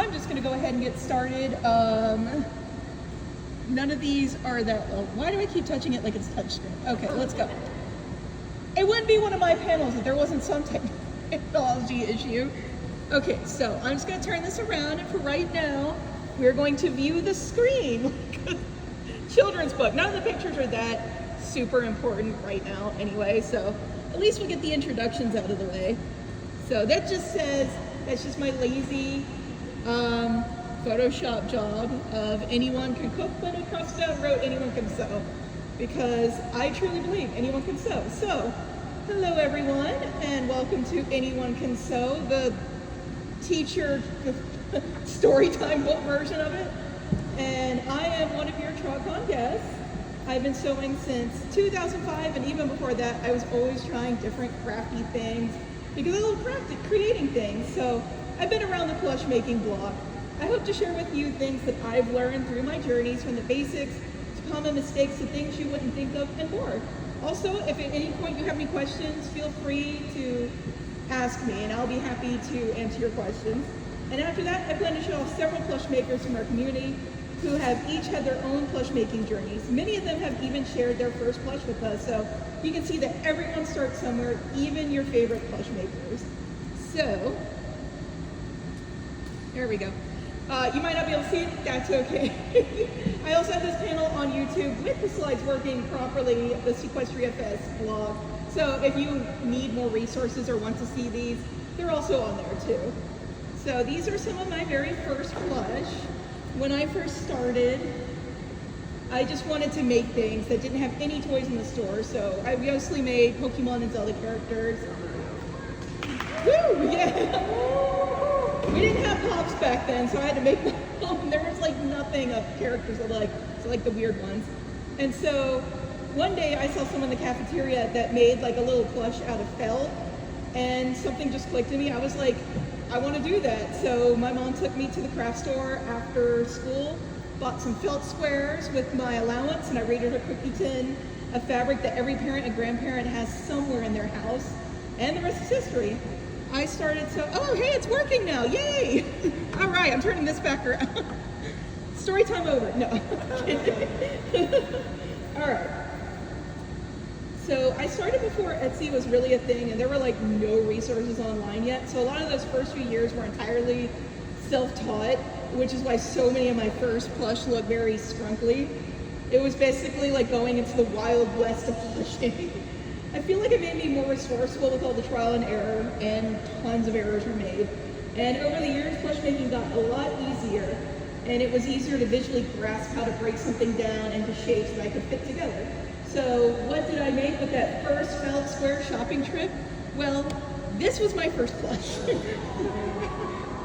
I'm just gonna go ahead and get started. None of these are that, well, why do I keep touching it like it's touchscreen? Okay, let's go. It wouldn't be one of my panels if there wasn't some technology issue. Okay, so I'm just gonna turn this around, and for right now, we're going to view the screen like a children's book. None of the pictures are that super important right now anyway, so at least we'll get the introductions out of the way. So that just says, that's just my lazy Photoshop job of anyone can cook, but it crossed out and wrote anyone can sew, because I truly believe anyone can sew. So, hello everyone, and welcome to Anyone Can Sew, the teacher storytime book version of it. And I am one of your Trotcon guests. I've been sewing since 2005, and even before that, I was always trying different crafty things because I love creating things. So I've been around the plush making block. I hope to share with you things that I've learned through my journeys, from the basics to common mistakes to things you wouldn't think of, and more. Also, if at any point you have any questions, feel free to ask me and I'll be happy to answer your questions. And after that, I plan to show off several plush makers from our community who have each had their own plush making journeys. Many of them have even shared their first plush with us, so you can see that everyone starts somewhere, even your favorite plush makers. So, there we go. You might not be able to see it, that's okay. I also have this panel on YouTube with the slides working properly, the Sequestria blog. So if you need more resources or want to see these, they're also on there too. So these are some of my very first plush. When I first started, I just wanted to make things that didn't have any toys in the store. So I mostly made Pokemon and Zelda characters. Woo, yeah. We didn't have Pops back then, so I had to make my own. There was like nothing of characters alike, so like the weird ones. And so one day I saw someone in the cafeteria that made like a little plush out of felt, and something just clicked in me. I was like, I want to do that. So my mom took me to the craft store after school, bought some felt squares with my allowance, and I raided her cookie tin of fabric that every parent and grandparent has somewhere in their house, and the rest is history. I started oh hey, it's working now, yay! All right, I'm turning this back around. Story time over, no. All right. So I started before Etsy was really a thing, and there were like no resources online yet. So a lot of those first few years were entirely self-taught, which is why so many of my first plush look very scrunkly. It was basically like going into the wild west of plushing. I feel like it made me more resourceful with all the trial and error, and tons of errors were made. And over the years, plush making got a lot easier, and it was easier to visually grasp how to break something down into shapes that I could fit together. So what did I make with that first felt square shopping trip? Well, this was my first plush.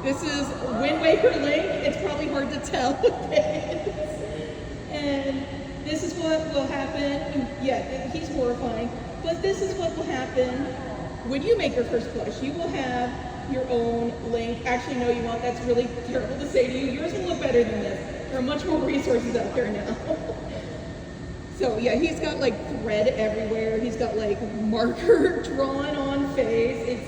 This is Wind Waker Link. It's probably hard to tell what it is. And this is what will happen. Yeah, he's horrifying. But this is what will happen when you make your first plush. You will have your own link. Actually, no, you won't. That's really terrible to say to you. Yours will look better than this. There are much more resources out there now. So yeah, he's got like thread everywhere. He's got like marker drawn on face.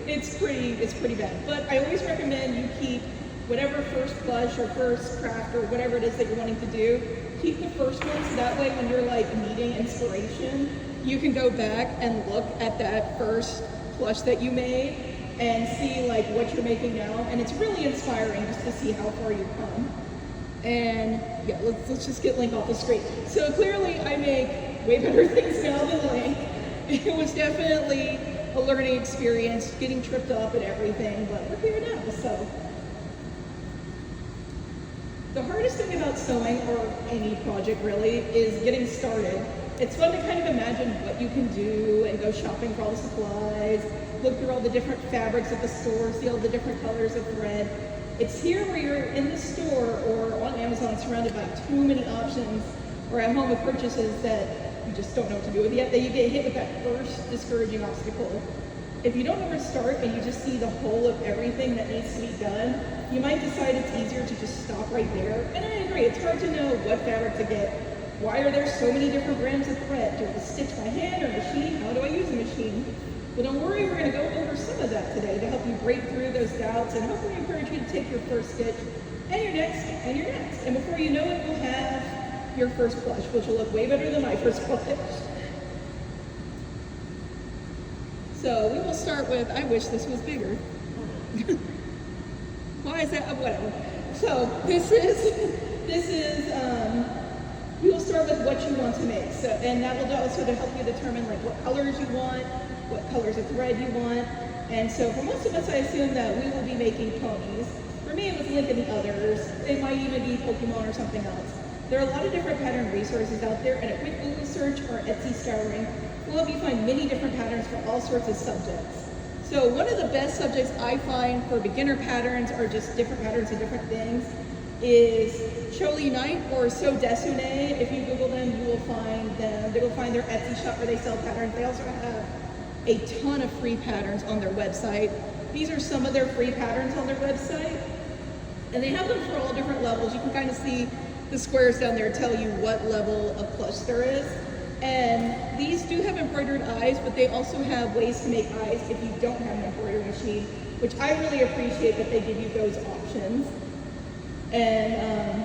It's pretty bad. But I always recommend you keep whatever first plush or first craft or whatever it is that you're wanting to do, keep the first one, so that way when you're like needing inspiration, you can go back and look at that first plush that you made and see like what you're making now. And it's really inspiring just to see how far you've come. And yeah, let's just get Link off the screen. So clearly I make way better things now than Link. It was definitely a learning experience, getting tripped up and everything, but we're here now, so. The hardest thing about sewing, or any project really, is getting started. It's fun to kind of imagine what you can do and go shopping for all the supplies, look through all the different fabrics at the store, see all the different colors of thread. It's here where you're in the store or on Amazon surrounded by too many options, or at home with purchases that you just don't know what to do with yet, that you get hit with that first discouraging obstacle. If you don't know where to start and you just see the whole of everything that needs to be done, you might decide it's easier to just stop right there. And I agree, it's hard to know what fabric to get. Why are there so many different brands of thread? Do I stitch by hand or machine? How do I use a machine? But don't worry, we're going to go over some of that today to help you break through those doubts and hopefully encourage you to take your first stitch, and your next, and your next. And before you know it, you'll have your first plush, which will look way better than my first plush. So we will start with, I wish this was bigger. Why is that? Whatever. So we will start with what you want to make. So, and that will also to help you determine like what colors you want, what colors of thread you want. And so for most of us, I assume that we will be making ponies. For me, it was Link and the others. It might even be Pokemon or something else. There are a lot of different pattern resources out there, and a quick Google search or Etsy scouring will help you find many different patterns for all sorts of subjects. So one of the best subjects I find for beginner patterns or just different patterns and different things is Choli Knight or Sewdesune. If you Google them, you will find them. They will find their Etsy shop where they sell patterns. They also have a ton of free patterns on their website. These are some of their free patterns on their website. And they have them for all different levels. You can kind of see the squares down there tell you what level of plush there is. And these do have embroidered eyes, but they also have ways to make eyes if you don't have an embroidery machine, which I really appreciate that they give you those options. And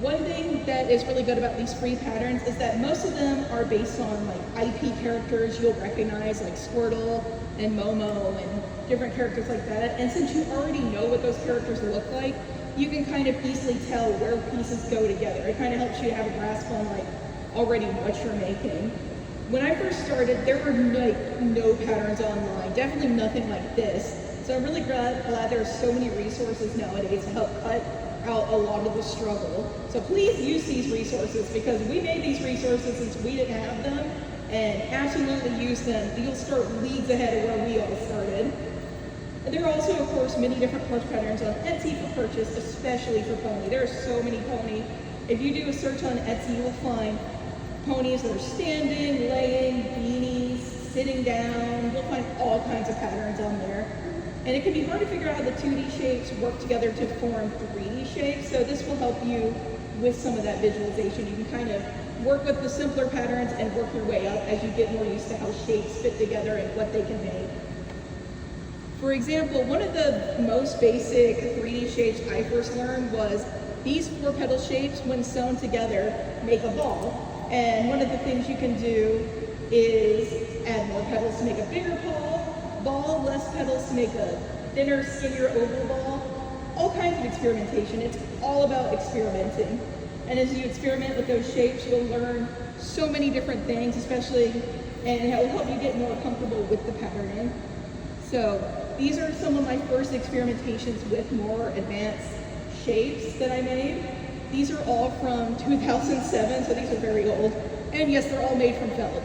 one thing that is really good about these free patterns is that most of them are based on like IP characters you'll recognize, like Squirtle and Momo and different characters like that. And since you already know what those characters look like, you can kind of easily tell where pieces go together. It kind of helps you have a grasp on like already what you're making. When I first started, there were like no patterns online, definitely nothing like this. So I'm really glad there are so many resources nowadays to help cut out a lot of the struggle. So please use these resources because we made these resources since we didn't have them, and absolutely use them. You'll start leagues ahead of where we all started. And there are also, of course, many different plush patterns on Etsy for purchase, especially for pony. There are so many pony. If you do a search on Etsy, you will find ponies that are standing, laying, beanies, sitting down. You'll find all kinds of patterns on there. And it can be hard to figure out how the 2D shapes work together to form 3D shapes. So this will help you with some of that visualization. You can kind of work with the simpler patterns and work your way up as you get more used to how shapes fit together and what they can make. For example, one of the most basic 3D shapes I first learned was these 4 petal shapes, when sewn together, make a ball. And one of the things you can do is add more petals to make a bigger ball, less petals to make a thinner, skinnier oval ball. All kinds of experimentation. It's all about experimenting. And as you experiment with those shapes, you'll learn so many different things, especially, and it will help you get more comfortable with the patterning. So these are some of my first experimentations with more advanced shapes that I made. These are all from 2007, so these are very old. And yes, they're all made from felt.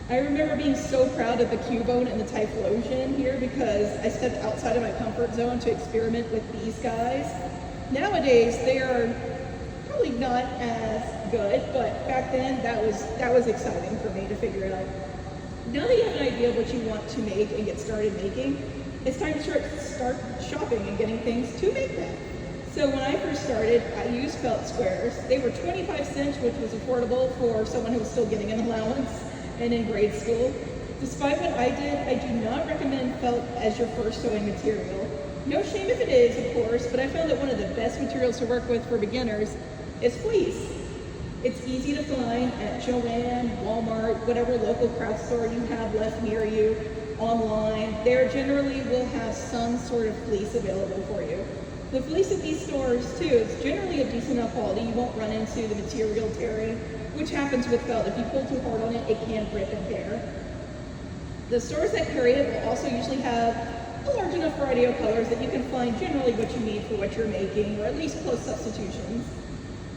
I remember being so proud of the Cubone and the Typhlosion here because I stepped outside of my comfort zone to experiment with these guys. Nowadays, they are probably not as good, but back then that was exciting for me to figure it out. Now that you have an idea of what you want to make and get started making, it's time to start shopping and getting things to make them. So when I first started, I used felt squares. They were 25 cents, which was affordable for someone who was still getting an allowance and in grade school. Despite what I did, I do not recommend felt as your first sewing material. No shame if it is, of course, but I found that one of the best materials to work with for beginners is fleece. It's easy to find at Joann, Walmart, whatever local craft store you have left near you, online. There generally will have some sort of fleece available for you. The fleece at these stores, too, is generally of decent enough quality. You won't run into the material tearing, which happens with felt. If you pull too hard on it, it can rip and tear. The stores that carry it will also usually have a large enough variety of colors that you can find generally what you need for what you're making, or at least close substitutions.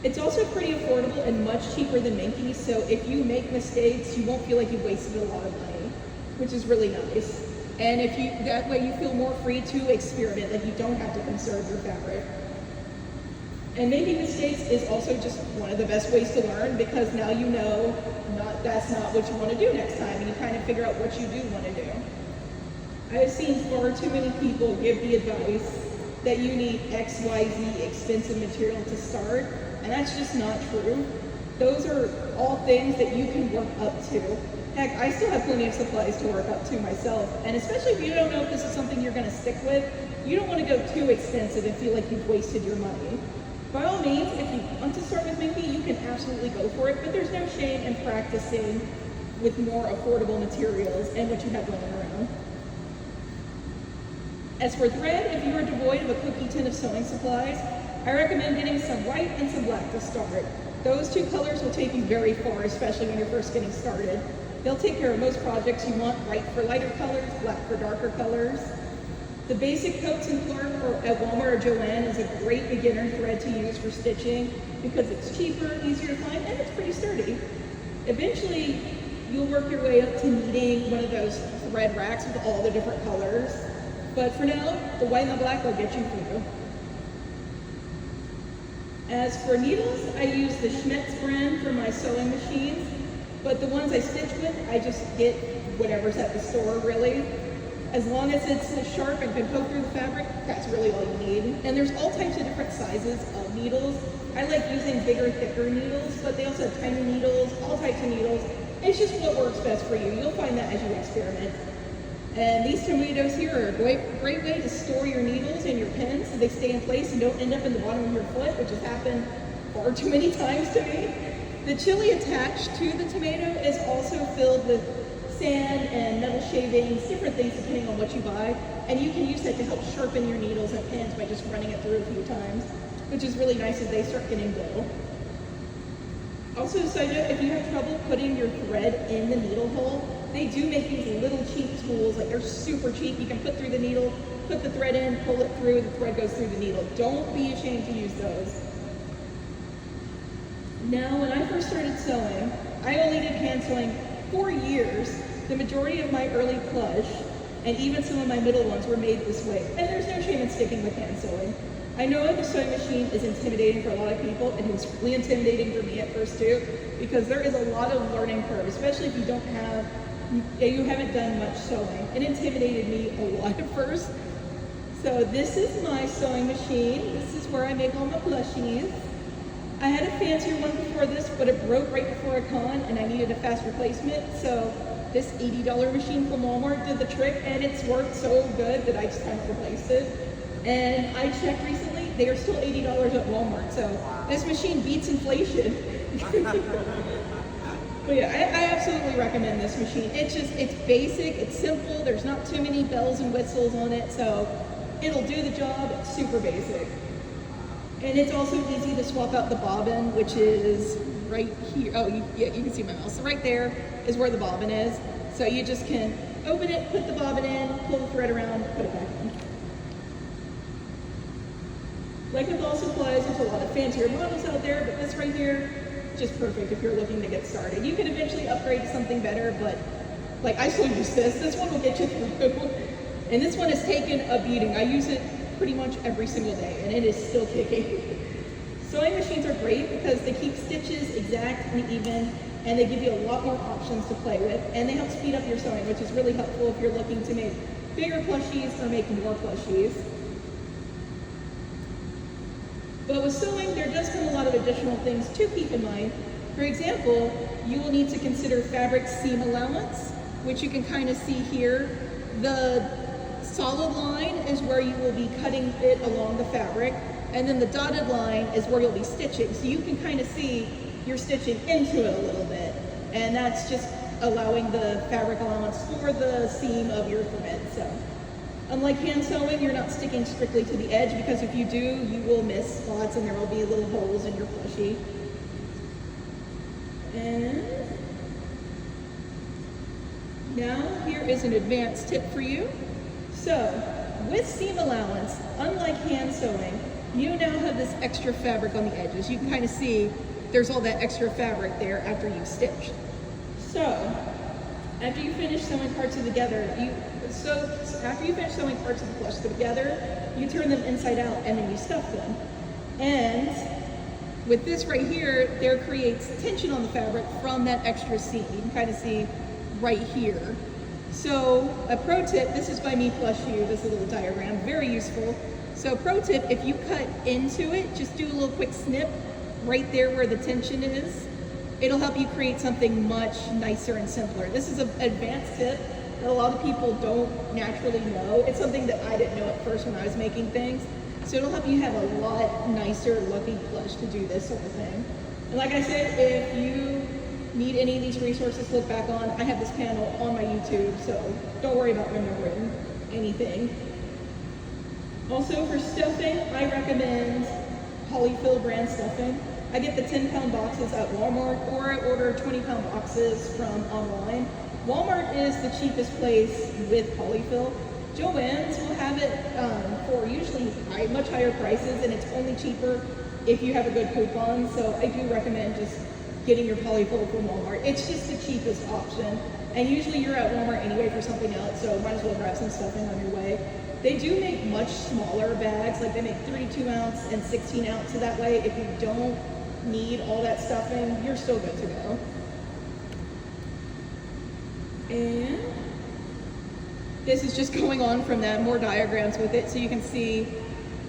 It's also pretty affordable and much cheaper than Minky, so if you make mistakes, you won't feel like you've wasted a lot of money, which is really nice. And that way you feel more free to experiment, like you don't have to conserve your fabric. And making mistakes is also just one of the best ways to learn because now you know that's not what you want to do next time, and you kind of figure out what you do want to do. I've seen far too many people give the advice that you need XYZ expensive material to start, and that's just not true. Those are all things that you can work up to. Heck, I still have plenty of supplies to work up to myself, and especially if you don't know if this is something you're going to stick with, you don't want to go too extensive and feel like you've wasted your money. By all means, if you want to start with Minky, you can absolutely go for it, but there's no shame in practicing with more affordable materials and what you have laying around. As for thread, if you are devoid of a cookie tin of sewing supplies, I recommend getting some white and some black to start. Those two colors will take you very far, especially when you're first getting started. They'll take care of most projects you want white for lighter colors, black for darker colors. The basic Coats and Clark at Walmart or Joann is a great beginner thread to use for stitching because it's cheaper, easier to find, and it's pretty sturdy. Eventually, you'll work your way up to needing one of those thread racks with all the different colors. But for now, the white and the black will get you through. As for needles, I use the Schmetz brand for my sewing machines, but the ones I stitch with, I just get whatever's at the store, really. As long as it's sharp and can poke through the fabric, that's really all you need. And there's all types of different sizes of needles. I like using bigger, thicker needles, but they also have tiny needles, all types of needles. It's just what works best for you. You'll find that as you experiment. And these tomatoes here are a great way to store your needles and your pins so they stay in place and don't end up in the bottom of your foot, which has happened far too many times to me. The chili attached to the tomato is also filled with sand and metal shavings, different things depending on what you buy. And you can use that to help sharpen your needles and pins by just running it through a few times, which is really nice as they start getting dull. Also, side note, if you have trouble putting your thread in the needle hole, they do make these little cheap tools, like they're super cheap. You can put through the needle, put the thread in, pull it through, the thread goes through the needle. Don't be ashamed to use those. Now, when I first started sewing, I only did hand sewing for years. The majority of my early plush, and even some of my middle ones, were made this way. And there's no shame in sticking with hand sewing. I know the sewing machine is intimidating for a lot of people, and it was really intimidating for me at first too, because there is a lot of learning curve, especially if you haven't done much sewing. It intimidated me a lot at first. So this is my sewing machine. This is where I make all my plushies. I had a fancier one before this, but it broke right before a con, and I needed a fast replacement. So this $80 machine from Walmart did the trick, and it's worked so good that I just kind of replaced it. And I checked recently, they are still $80 at Walmart. So this machine beats inflation. But yeah, I absolutely recommend this machine. It's basic, it's simple, there's not too many bells and whistles on it, so it'll do the job. It's super basic. And it's also easy to swap out the bobbin, which is right here. Oh, you can see my mouse. So right there is where the bobbin is. So you just can open it, put the bobbin in, pull the thread around, put it back in. Like with all supplies, there's a lot of fancier models out there, but this right here, just perfect if you're looking to get started. You can eventually upgrade to something better, but like I still use this. This one will get you through. And this one has taken a beating. I use it pretty much every single day, and it is still kicking. Sewing machines are great because they keep stitches exact and even, and they give you a lot more options to play with, and they help speed up your sewing, which is really helpful if you're looking to make bigger plushies or make more plushies. But with sewing, there does come a lot of additional things to keep in mind. For example, you will need to consider fabric seam allowance, which you can kind of see here. The solid line is where you will be cutting it along the fabric, and then the dotted line is where you'll be stitching. So you can kind of see you're stitching into it a little bit, and that's just allowing the fabric allowance for the seam of your thread. So unlike hand sewing, you're not sticking strictly to the edge, because if you do, you will miss spots and there will be little holes in your plushie. And now here is an advanced tip for you. So with seam allowance, unlike hand sewing, you now have this extra fabric on the edges. You can kind of see there's all that extra fabric there after you've stitched. So after you finish sewing parts together, after you finish sewing parts of the plush together, you turn them inside out and then you stuff them. And with this right here, there creates tension on the fabric from that extra seam. You can kind of see right here. So a pro tip, this is by me Plush You, this little diagram, very useful. So pro tip, if you cut into it, just do a little quick snip right there where the tension is. It'll help you create something much nicer and simpler. This is an advanced tip, that a lot of people don't naturally know. It's something that I didn't know at first when I was making things. So it'll help you have a lot nicer looking plush to do this sort of thing. And like I said, if you need any of these resources to look back on, I have this panel on my YouTube, so don't worry about remembering anything. Also for stuffing, I recommend Polyfill brand stuffing. I get the 10-pound boxes at Walmart, or I order 20-pound boxes from online. Walmart is the cheapest place with Polyfill. Joann's will have it for usually much higher prices, and it's only cheaper if you have a good coupon. So I do recommend just getting your Polyfill from Walmart. It's just the cheapest option. And usually you're at Walmart anyway for something else, so might as well grab some stuffing on your way. They do make much smaller bags, like they make 32 ounce and 16 ounce, so that way if you don't need all that stuffing, you're still good to go. And this is just going on from that, more diagrams with it, so you can see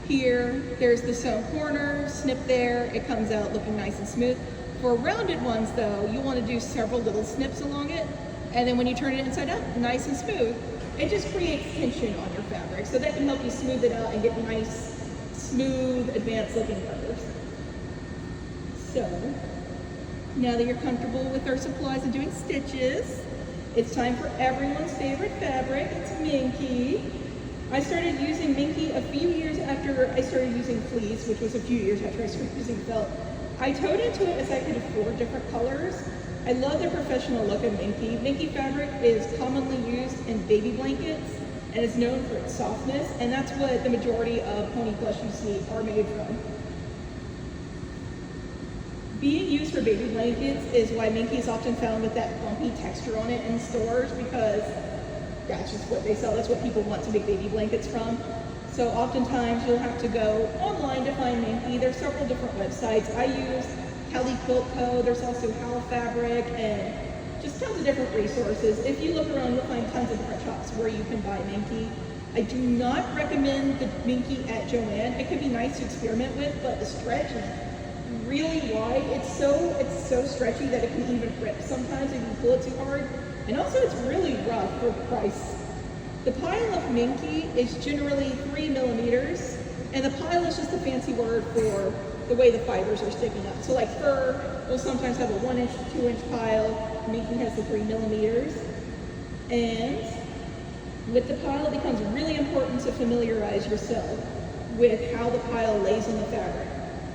here, there's the sewn corner, snip there, it comes out looking nice and smooth. For rounded ones though, you want to do several little snips along it, and then when you turn it inside out, nice and smooth. It just creates tension on your fabric, so that can help you smooth it out and get nice, smooth, advanced looking curves. So, now that you're comfortable with our supplies and doing stitches, it's time for everyone's favorite fabric. It's Minky. I started using Minky a few years after I started using fleece, which was a few years after I started using felt. I towed into it as I could afford different colors. I love the professional look of Minky. Minky fabric is commonly used in baby blankets and is known for its softness, and that's what the majority of pony plush you see are made from. Being used for baby blankets is why Minky is often found with that bumpy texture on it in stores, because that's just what they sell. That's what people want to make baby blankets from. So oftentimes you'll have to go online to find Minky. There's several different websites. I use Kelly Quilt Co. There's also Howl Fabric and just tons of different resources. If you look around, you'll find tons of different shops where you can buy Minky. I do not recommend the Minky at Joann. It can be nice to experiment with, but the stretch is really wide. It's so stretchy that it can even rip sometimes if you pull it too hard. And also it's really rough for the price. The pile of Minky is generally 3 millimeters, and the pile is just a fancy word for the way the fibers are sticking up. So like fur will sometimes have a 1 inch, 2 inch pile. Minky has the 3 millimeters. And with the pile, it becomes really important to familiarize yourself with how the pile lays in the fabric.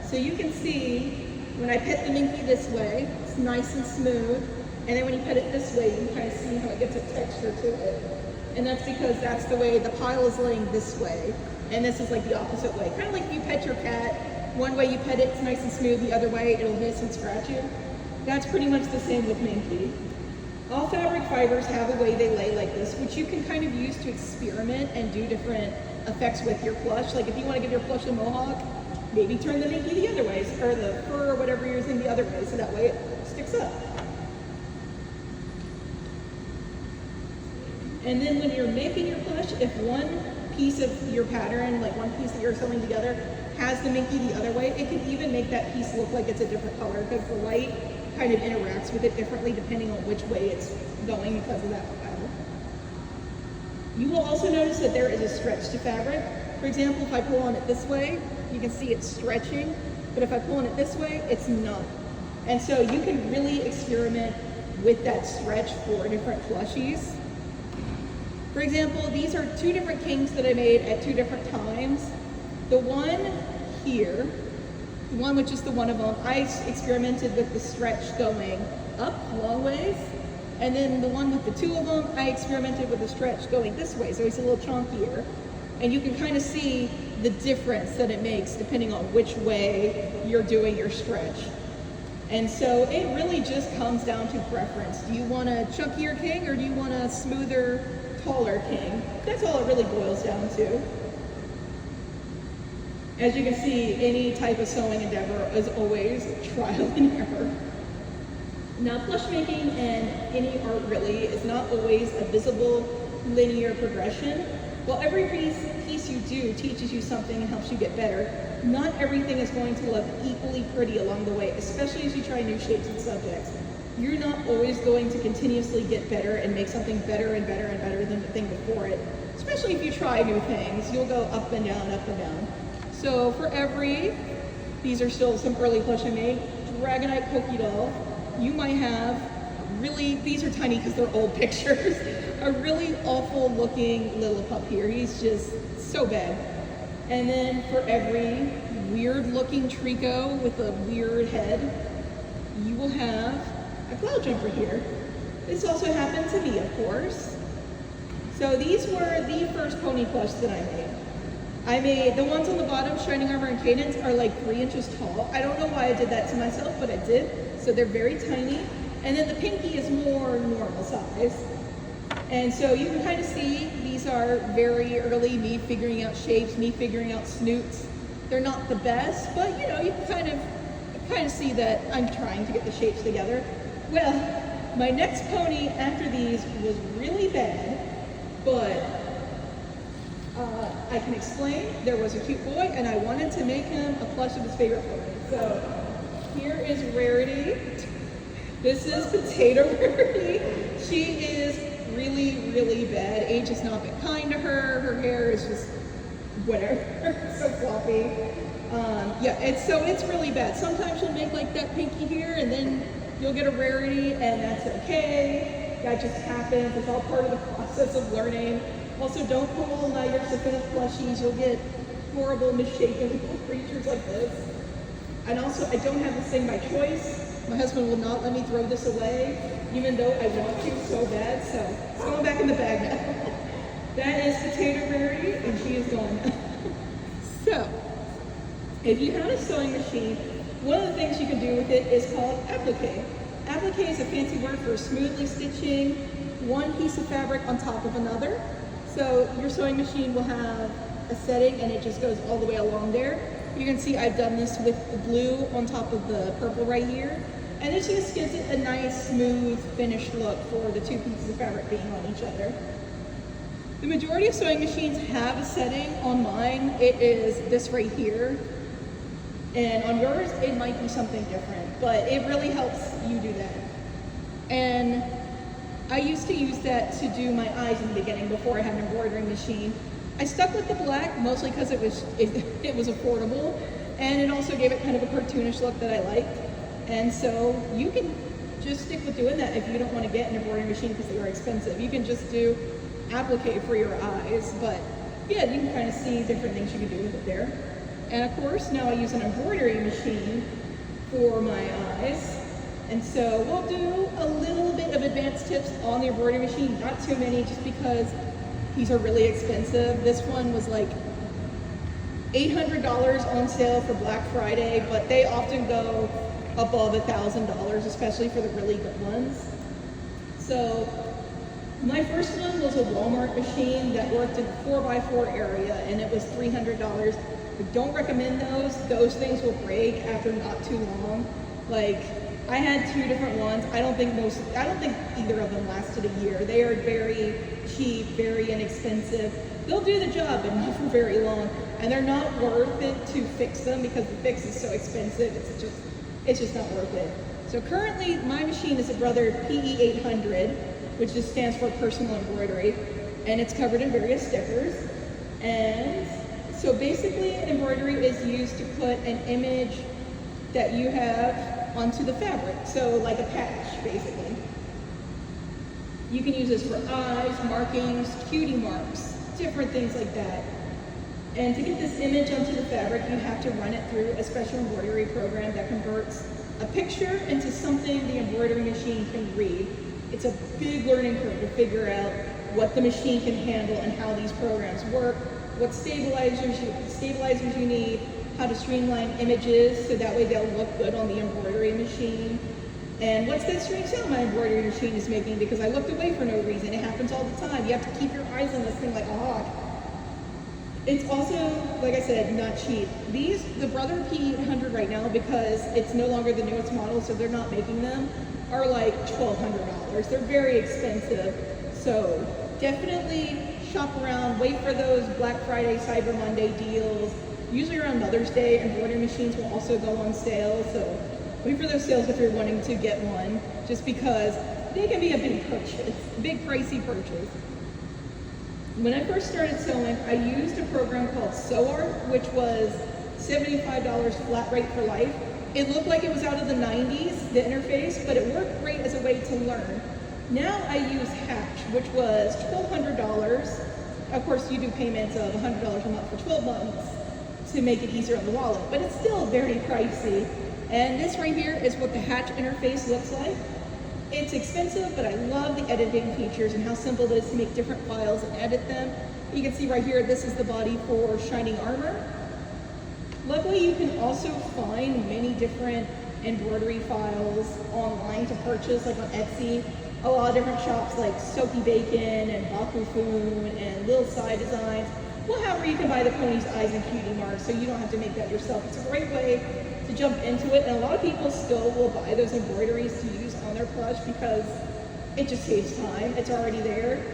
So you can see when I pet the Minky this way, it's nice and smooth. And then when you pet it this way, you can kind of see how it gets a texture to it. And that's because that's the way the pile is laying this way. And this is like the opposite way. Kind of like if you pet your cat, one way you pet it, it's nice and smooth, the other way it'll hiss and scratch you. That's pretty much the same with Minky. All fabric fibers have a way they lay like this, which you can kind of use to experiment and do different effects with your plush. Like if you want to give your plush a mohawk, maybe turn the Minky the other way, or the fur or whatever you're using the other way, so that way it sticks up. And then when you're making your plush, if one piece of your pattern, like one piece that you're sewing together, has the Minky the other way, it can even make that piece look like it's a different color, because the light kind of interacts with it differently depending on which way it's going because of that pattern. You will also notice that there is a stretch to fabric. For example, if I pull on it this way, you can see it's stretching, but if I pull on it this way, it's not. And so you can really experiment with that stretch for different plushies. For example, these are 2 different kinks that I made at 2 different times. The one here, the one with just the one of them, I experimented with the stretch going up long ways. And then the one with the 2 of them, I experimented with the stretch going this way, so it's a little chunkier. And you can kind of see the difference that it makes depending on which way you're doing your stretch. And so it really just comes down to preference. Do you want a chunkier king, or do you want a smoother, taller king? That's all it really boils down to. As you can see, any type of sewing endeavor is always trial and error. Now, plush making and any art really is not always a visible linear progression. While every piece you do teaches you something and helps you get better, not everything is going to look equally pretty along the way, especially as you try new shapes and subjects. you're not always going to continuously get better and make something better and better and better than the thing before it. Especially if you try new things, you'll go up and down, up and down. So for every, these are still some early plush I made, Dragonite Pokey Doll, you might have really, these are tiny because they're old pictures, a really awful looking little pup here. He's just so bad. And then for every weird looking Trico with a weird head, you will have a cloud jumper here. This also happened to me, of course. So these were the first pony plush that I made. The ones on the bottom, Shining Armor and Cadence, are like 3 inches tall. I don't know why I did that to myself, but I did. So they're very tiny. And then the pinky is more normal size. And so you can kind of see these are very early me figuring out shapes, me figuring out snoots. They're not the best, but you know, you can kind of see that I'm trying to get the shapes together. Well, my next pony after these was really bad, but I can explain. There was a cute boy and I wanted to make him a plush of his favorite pony. So here is Rarity. This is Potato Rarity. She is really, really bad. Age has not been kind to her. Her hair is just whatever. So floppy. Yeah, it's really bad. Sometimes you'll make like that pinky here and then you'll get a Rarity and that's okay. That just happens. It's all part of the process of learning. Also, don't pull all-nighters to finish plushies. You'll get horrible, misshapen little creatures like this. And also, I don't have this thing by choice. My husband will not let me throw this away, even though I want to so bad. So it's going back in the bag now. That is Potato Rarity, and she is gone now. So, if you have a sewing machine, one of the things you can do with it is called applique. Applique is a fancy word for smoothly stitching one piece of fabric on top of another. So your sewing machine will have a setting and it just goes all the way along there. You can see I've done this with the blue on top of the purple right here. And it just gives it a nice, smooth, finished look for the 2 pieces of fabric being on each other. The majority of sewing machines have a setting. On mine, it is this right here. And on yours, it might be something different, but it really helps you do that. And I used to use that to do my eyes in the beginning before I had an embroidering machine. I stuck with the black mostly because it was affordable, and it also gave it kind of a cartoonish look that I liked. And so you can just stick with doing that if you don't want to get an embroidery machine because they are expensive. You can just do applique for your eyes, but yeah, you can kind of see different things you can do with it there. And of course, now I use an embroidery machine for my eyes. And so we'll do a little bit of advanced tips on the embroidery machine, not too many just because these are really expensive. This one was like $800 on sale for Black Friday, but they often go above $1,000, especially for the really good ones. So my first one was a Walmart machine that worked in the 4x4 area, and it was $300. I don't recommend those. Those things will break after not too long. Like, I had 2 different ones. I don't think either of them lasted a year. They are very cheap, very inexpensive. They'll do the job, but not for very long. And they're not worth it to fix them because the fix is so expensive. It's just not worth it. So currently, my machine is a Brother PE800, which just stands for personal embroidery, and it's covered in various stickers. And so basically, embroidery is used to put an image that you have onto the fabric. So like a patch, basically. You can use this for eyes, markings, cutie marks, different things like that. And to get this image onto the fabric, you have to run it through a special embroidery program that converts a picture into something the embroidery machine can read. It's a big learning curve to figure out what the machine can handle and how these programs work, what stabilizers you need, how to streamline images so that way they'll look good on the embroidery machine. And what's that strange sound my embroidery machine is making because I looked away for no reason. It happens all the time. You have to keep your eyes on this thing like a hawk. It's also, like I said, not cheap. The Brother P800 right now, because it's no longer the newest model, so they're not making them, are like $1,200. They're very expensive. So definitely shop around, wait for those Black Friday, Cyber Monday deals. Usually around Mother's Day, embroidery machines will also go on sale, so wait for those sales if you're wanting to get one, just because they can be a big purchase, a big pricey purchase. When I first started sewing, I used a program called SewArt, which was $75 flat rate for life. It looked like it was out of the 90s, the interface, but it worked great as a way to learn. Now I use Hatch, which was $1,200. Of course, you do payments of $100 a month for 12 months to make it easier on the wallet, but it's still very pricey. And this right here is what the Hatch interface looks like. It's expensive, but I love the editing features and how simple it is to make different files and edit them. You can see right here, this is the body for Shining Armor. Luckily, you can also find many different embroidery files online to purchase, like on Etsy. A lot of different shops like Soaky Bacon and Bakufoon and Lilsydesigns. Well, however, you can buy the pony's eyes and cutie marks, so you don't have to make that yourself. It's a great way to jump into it, and a lot of people still will buy those embroideries to use on their plush because it just saves time. It's already there.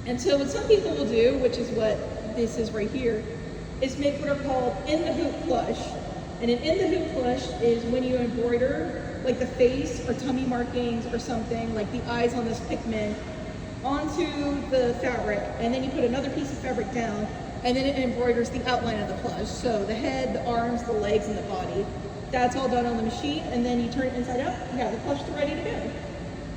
And so what some people will do, which is what this is right here, is make what are called in-the-hoop plush. And an in-the-hoop plush is when you embroider like the face or tummy markings or something, like the eyes on this pigment, onto the fabric, and then you put another piece of fabric down, and then it embroiders the outline of the plush. So the head, the arms, the legs, and the body. That's all done on the machine, and then you turn it inside out, you have the plush ready to go.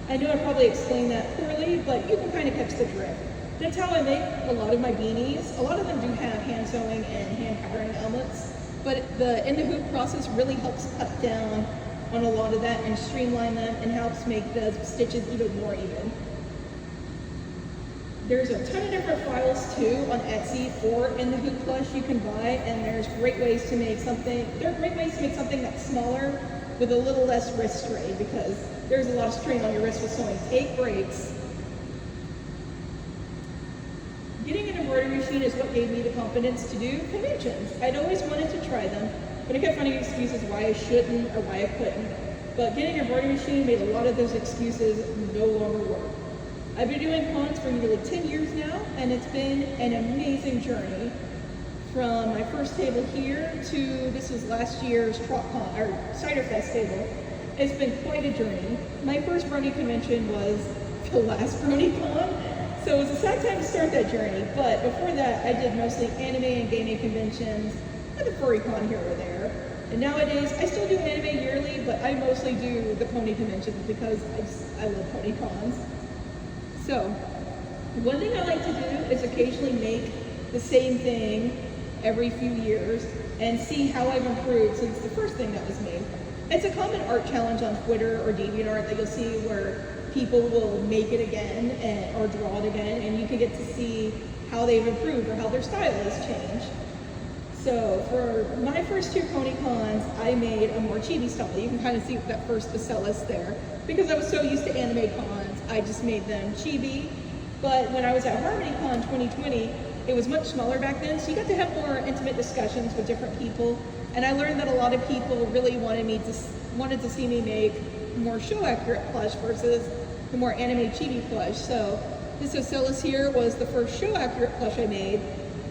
I know I probably explained that poorly, but you can kind of catch the drift. That's how I make a lot of my beanies. A lot of them do have hand sewing and hand patterning elements, but the in-the-hoop process really helps cut down on a lot of that and streamline them and helps make the stitches even more even. There's a ton of different files too on Etsy for in-the-hoop plush you can buy, and there's great ways to make something. There are great ways to make something that's smaller with a little less wrist strain, because there's a lot of strain on your wrist with sewing. Take breaks. Getting an embroidery machine is what gave me the confidence to do conventions. I'd always wanted to try them, but I kept finding excuses why I shouldn't or why I couldn't. But getting an embroidery machine made a lot of those excuses no longer work. I've been doing cons for nearly 10 years now, and it's been an amazing journey. From my first table here to this was last year's Trotcon, or Ciderfest table. It's been quite a journey. My first brony convention was the last BronyCon, so it was a sad time to start that journey. But before that, I did mostly anime and gaming conventions, and the furry-con here or there. And nowadays, I still do anime yearly, but I mostly do the pony conventions because I love pony cons. So, one thing I like to do is occasionally make the same thing every few years and see how I've improved since the first thing that was made. It's a common art challenge on Twitter or DeviantArt that you'll see where people will make it again or draw it again, and you can get to see how they've improved or how their style has changed. So for my first two pony cons, I made a more chibi style. You can kind of see that first ocellus there. Because I was so used to anime cons, I just made them chibi. But when I was at HarmonyCon 2020, it was much smaller back then, so you got to have more intimate discussions with different people. And I learned that a lot of people really wanted to see me make more show accurate plush versus the more anime chibi plush. So this ocellus here was the first show accurate plush I made,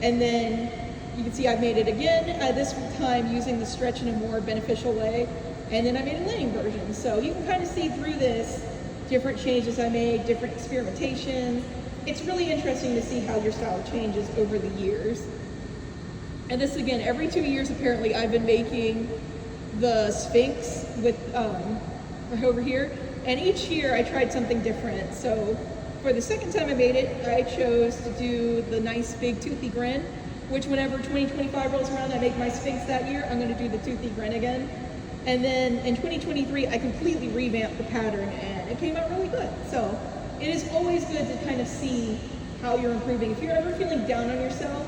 and then you can see I've made it again, this time using the stretch in a more beneficial way, and then I made a lining version. So you can kind of see through this different changes I made, different experimentations. It's really interesting to see how your style changes over the years. And this again, every 2 years apparently I've been making the Sphinx with over here, and each year I tried something different. So for the second time I made it, I chose to do the nice big toothy grin, which whenever 2025 rolls around, I make my Sphinx that year, I'm going to do the toothy grin again. And then in 2023, I completely revamped the pattern, and it came out really good. So it is always good to kind of see how you're improving. If you're ever feeling down on yourself,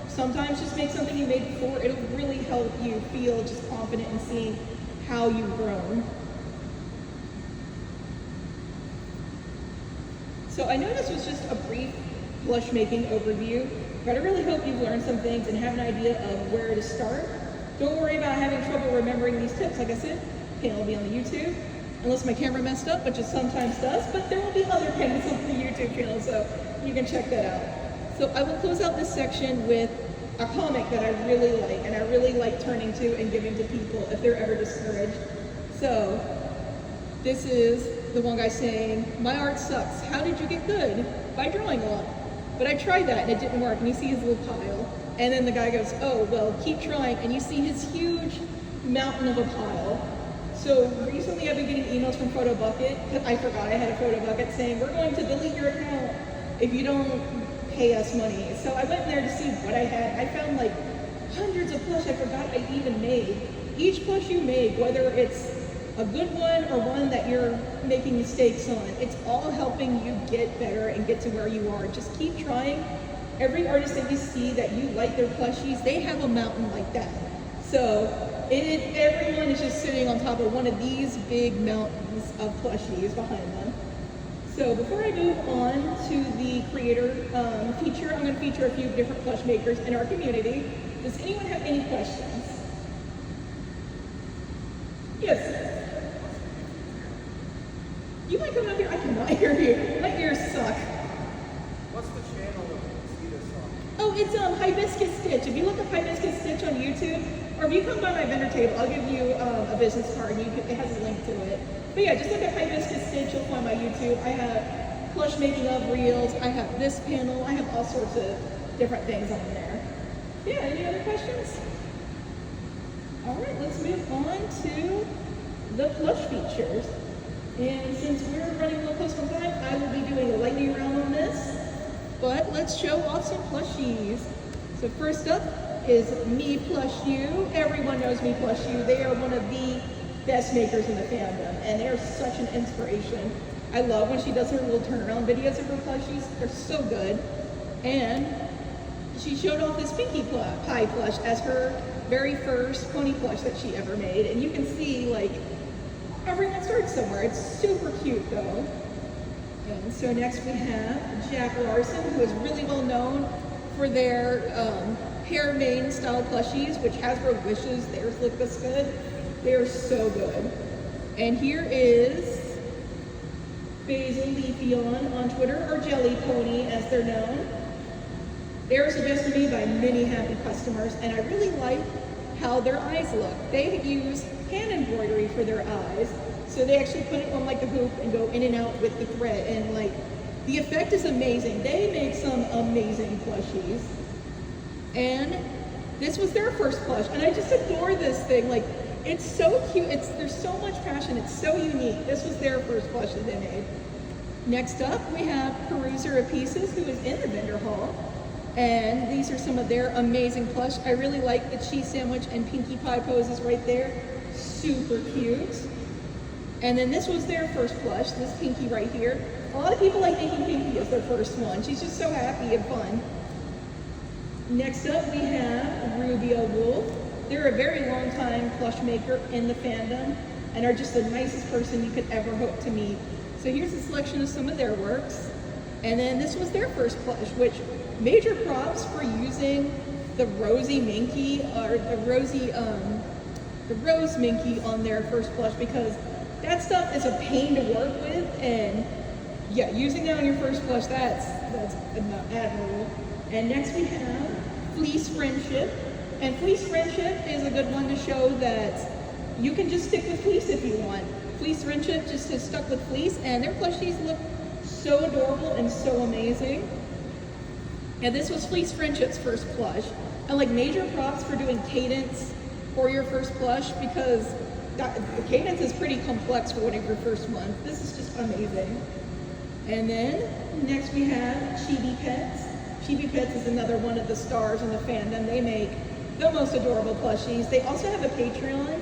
sometimes just make something you made before. It'll really help you feel just confident in seeing how you've grown. So I know this was just a brief blush making overview, but I really hope you've learned some things and have an idea of where to start. Don't worry about having trouble remembering these tips. Like I said, panel will be on the YouTube, unless my camera messed up, which it sometimes does, but there will be other panels on the YouTube channel, so you can check that out. So I will close out this section with a comic that I really like, and I really like turning to and giving to people if they're ever discouraged. So this is the one guy saying, my art sucks. How did you get good? By drawing a lot. But I tried that and it didn't work. And you see his little pile. And then the guy goes, oh, well, keep trying. And you see his huge mountain of a pile. So recently I've been getting emails from Photo Bucket, because I forgot I had a Photo Bucket, saying, we're going to delete your account if you don't pay us money. So I went there to see what I had. I found like hundreds of plush I forgot I even made. Each plush you make, whether it's a good one or one that you're making mistakes on, it's all helping you get better and get to where you are. Just keep trying. Every artist that you see that you like their plushies, they have a mountain like that. So everyone is just sitting on top of one of these big mountains of plushies behind them. So before I move on to the creator feature, I'm going to feature a few different plush makers in our community. Does anyone have any questions? Yes. You might come up here. I cannot hear you. My ears suck. What's the channel of Sewdesune? Oh, it's Hibiscus Stitch. If you look up Hibiscus Stitch on YouTube, or if you come by my vendor table, I'll give you a business card. And it has a link to it. But yeah, just look at Hibiscus Stitch. You'll find my YouTube. I have plush making of reels. I have this panel. I have all sorts of different things on there. Yeah, any other questions? All right, let's move on to the plush features. And since we're running a little close on time, I will be doing a lightning round on this. But let's show off some plushies. So first up is Me Plush You. Everyone knows Me Plush You. They are one of the best makers in the fandom, and they're such an inspiration. I love when she does her little turnaround videos of her plushies. They're so good. And she showed off this Pinkie Pie plush as her very first pony plush that she ever made. And you can see, like, everyone starts somewhere. It's super cute, though. And so next we have Jack Larson, who is really well known for their hair mane style plushies, which Hasbro wishes theirs look this good. They're so good. And here is Basil Leafeon on Twitter, or Jelly Pony as they're known. They were suggested to me by many happy customers, and I really like how their eyes look. They use hand embroidery for their eyes, so they actually put it on like a hoop and go in and out with the thread, and like the effect is amazing. They make some amazing plushies, and this was their first plush, and I just adore this thing. Like, it's so cute. There's so much passion. It's so unique. This was their first plush that they made. Next up, we have Peruser of Pieces, who is in the vendor hall. And these are some of their amazing plush. I really like the cheese sandwich and Pinkie Pie poses right there. Super cute. And then this was their first plush, this Pinkie right here. A lot of people like making Pinkie as their first one. She's just so happy and fun. Next up, we have Rubio Wolf. They're a very long time plush maker in the fandom and are just the nicest person you could ever hope to meet. So here's a selection of some of their works. And then this was their first plush, which major props for using the Rosie Minky, or the Rose Minky on their first plush, because that stuff is a pain to work with, and yeah, using that on your first plush, that's admirable. And next we have Fleece Friendship. And Fleece Friendship is a good one to show that you can just stick with fleece if you want. Fleece Friendship just is stuck with fleece, and their plushies look so adorable and so amazing. And this was Fleece Friendship's first plush. And like, major props for doing cadence for your first plush, because the cadence is pretty complex for one of your first ones. This is just amazing. And then next we have Chibi Pets. Chibi Pets is another one of the stars in the fandom. They make the most adorable plushies. They also have a Patreon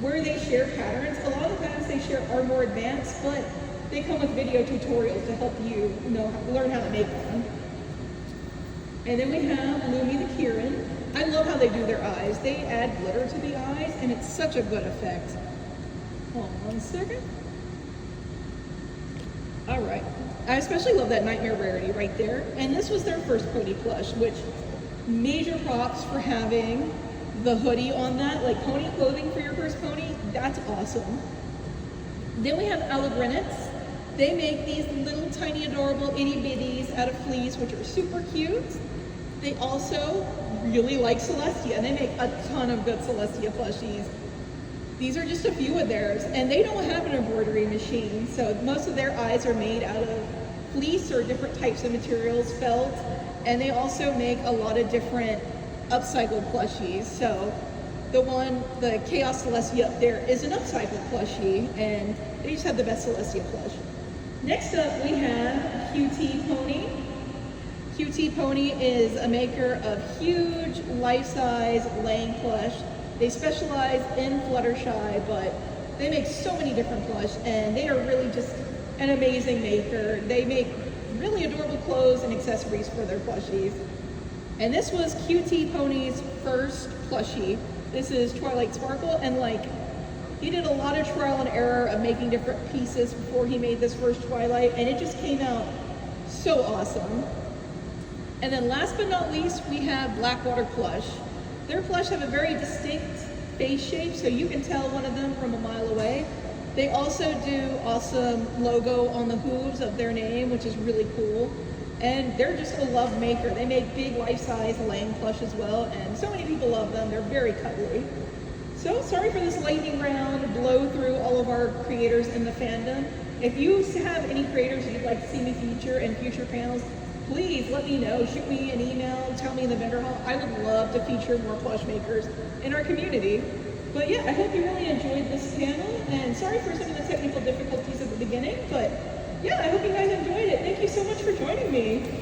where they share patterns. A lot of the patterns they share are more advanced, but they come with video tutorials to help you learn how to make them. And then we have Lumi the Kieran. I love how they do their eyes. They add glitter to the eyes, and it's such a good effect. Hold on 1 second. All right. I especially love that Nightmare Rarity right there. And this was their first pony plush, which major props for having the hoodie on that, like pony clothing for your first pony. That's awesome. Then we have Allegrenites. They make these little tiny adorable itty bitties out of fleece, which are super cute. They also really like Celestia, and they make a ton of good Celestia plushies. These are just a few of theirs, and they don't have an embroidery machine, so most of their eyes are made out of fleece or different types of materials, felt, and they also make a lot of different upcycled plushies. So the Chaos Celestia up there is an upcycled plushie, and they just have the best Celestia plush. Next up, we have QT Pony. QT Pony is a maker of huge life-size laying plush. They specialize in Fluttershy, but they make so many different plush, and they are really just an amazing maker. They make really adorable clothes and accessories for their plushies. And this was QT Pony's first plushie. This is Twilight Sparkle, and he did a lot of trial and error of making different pieces before he made this first Twilight, and it just came out so awesome. And then last but not least, we have Blackwater Plush. Their plush have a very distinct face shape, so you can tell one of them from a mile away. They also do awesome logo on the hooves of their name, which is really cool. And they're just a love maker. They make big life-size laying plush as well, and so many people love them. They're very cuddly. So sorry for this lightning round blow through all of our creators in the fandom. If you have any creators you'd like to see me feature in future panels, please let me know. Shoot me an email, tell me in the vendor hall. I would love to feature more plush makers in our community. But yeah, I hope you really enjoyed this panel, and sorry for some of the technical difficulties at the beginning, but yeah, I hope you guys enjoyed it. Thank you so much for joining me.